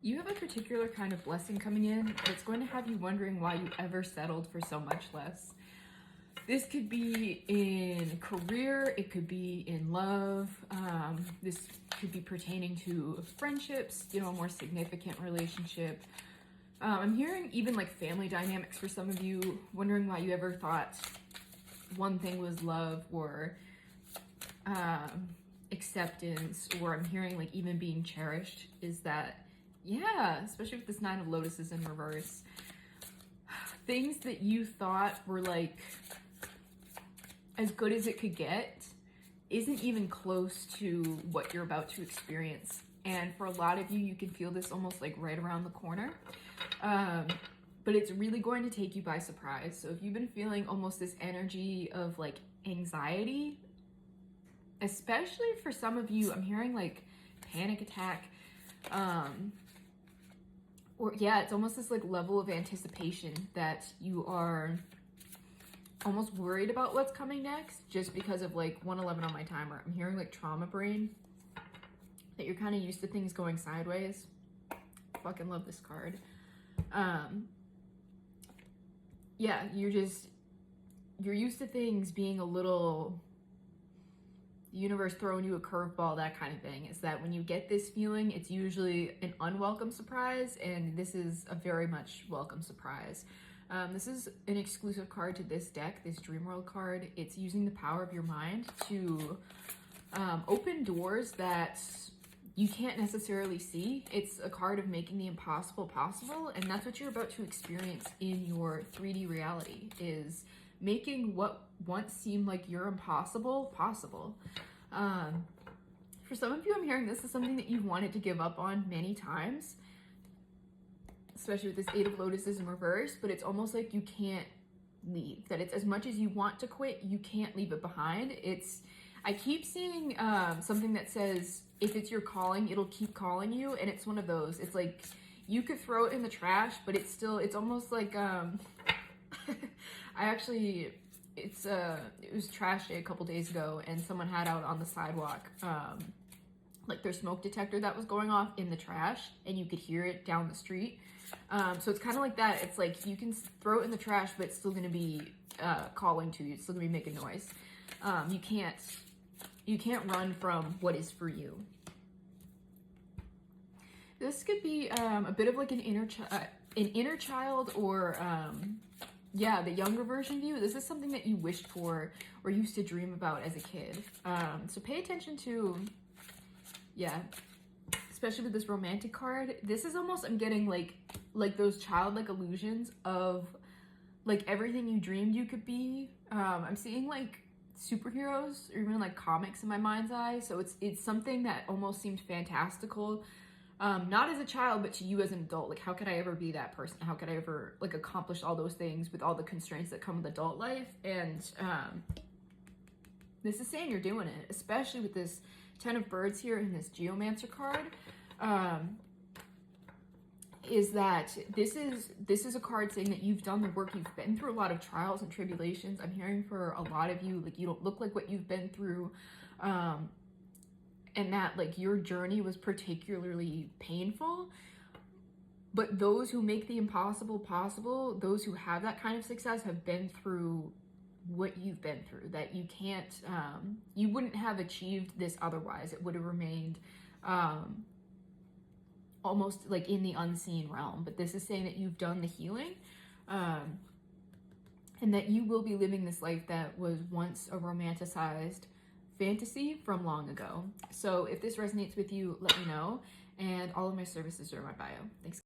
You have a particular kind of blessing coming in that's going to have you wondering why you ever settled for so much less. This could be in career, it could be in love, this could be pertaining to friendships, a more significant relationship. I'm hearing even like family dynamics for some of you, wondering why you ever thought one thing was love or acceptance, or I'm hearing like even being cherished is that, yeah, especially with this Nine of Lotuses in reverse. Things that you thought were like as good as it could get isn't even close to what you're about to experience. And for a lot of you, you can feel this almost like right around the corner. But it's really going to take you by surprise. So if you've been feeling almost this energy of like anxiety, especially for some of you, I'm hearing like panic attack, or yeah, it's almost this like level of anticipation that you are almost worried about what's coming next just because of like 111 on my timer. I'm hearing like trauma brain, that you're kind of used to things going sideways. Fucking love this card. Yeah, you're used to things being a little, the universe throwing you a curveball, that kind of thing. Is that when you get this feeling, it's usually an unwelcome surprise, and this is a very much welcome surprise. This is an exclusive card to this deck, this Dream World card. It's using the power of your mind to open doors that you can't necessarily see. It's a card of making the impossible possible, and that's what you're about to experience in your 3D reality, is making what once seemed like you're impossible possible. For some of you, I'm hearing this is something that you've wanted to give up on many times, especially with this Eight of Lotuses in reverse, but it's almost like you can't leave. That it's as much as you want to quit, you can't leave it behind. I keep seeing something that says, if it's your calling, it'll keep calling you, and it's one of those. It's like, you could throw it in the trash, but it's almost like, it was trash day a couple days ago, and someone had out on the sidewalk, like their smoke detector that was going off in the trash, and you could hear it down the street. So it's kind of like that. It's like you can throw it in the trash, but it's still going to be calling to you. It's still going to be making noise. You can't run from what is for you. This could be a bit of like an inner child, or yeah, the younger version of you. This is something that you wished for or used to dream about as a kid. So pay attention to, yeah, especially with this romantic card. This is almost, I'm getting like those childlike illusions of like everything you dreamed you could be. I'm seeing like superheroes or even like comics in my mind's eye. So it's something that almost seemed fantastical. Not as a child, but to you as an adult. Like, how could I ever be that person? How could I ever like accomplish all those things with all the constraints that come with adult life? And this is saying you're doing it, especially with this Ten of Birds here and this Geomancer card. Is that this is a card saying that you've done the work. You've been through a lot of trials and tribulations. I'm hearing for a lot of you, like, you don't look like what you've been through. And that like your journey was particularly painful, but those who make the impossible possible, those who have that kind of success, have been through what you've been through, that you can't, you wouldn't have achieved this otherwise. It would have remained almost like in the unseen realm. But this is saying that you've done the healing, and that you will be living this life that was once a romanticized fantasy from long ago. So if this resonates with you, let me know, and all of my services are in my bio. Thanks.